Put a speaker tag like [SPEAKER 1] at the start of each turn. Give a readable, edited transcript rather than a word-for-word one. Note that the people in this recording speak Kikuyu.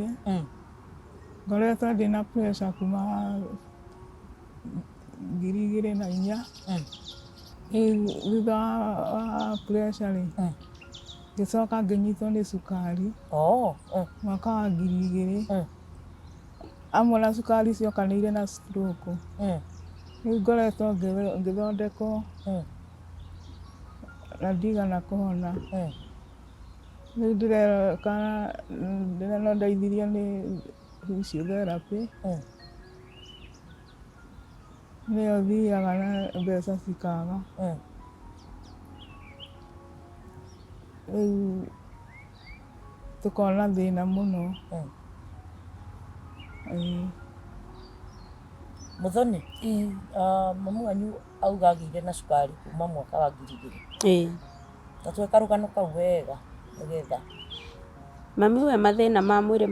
[SPEAKER 1] ngĩrĩire ngoretwo ndĩna pressure kuma 2004. Thutha wa pressure rĩ ngĩcoka ngĩnyitwo nĩ cukari mwaka wa 2000. Hamwe na cukari ciokanĩire na stroke. Rĩu ngoretwo ngĩthondekwo na ndigana kũhona. Rĩu ndĩrenda ndeithĩrio nĩ physiotherapy. Nĩyo thiaga na mbeca cikaga. Rĩu tũkona thĩna mũno.
[SPEAKER 2] Muthoni, mamu wanyu auga agĩire na cukari kuma mwaka wa 2000. Ta twĩka rũgano kau wega nĩgetha.
[SPEAKER 3] Mami we mathĩna ma mwĩrĩ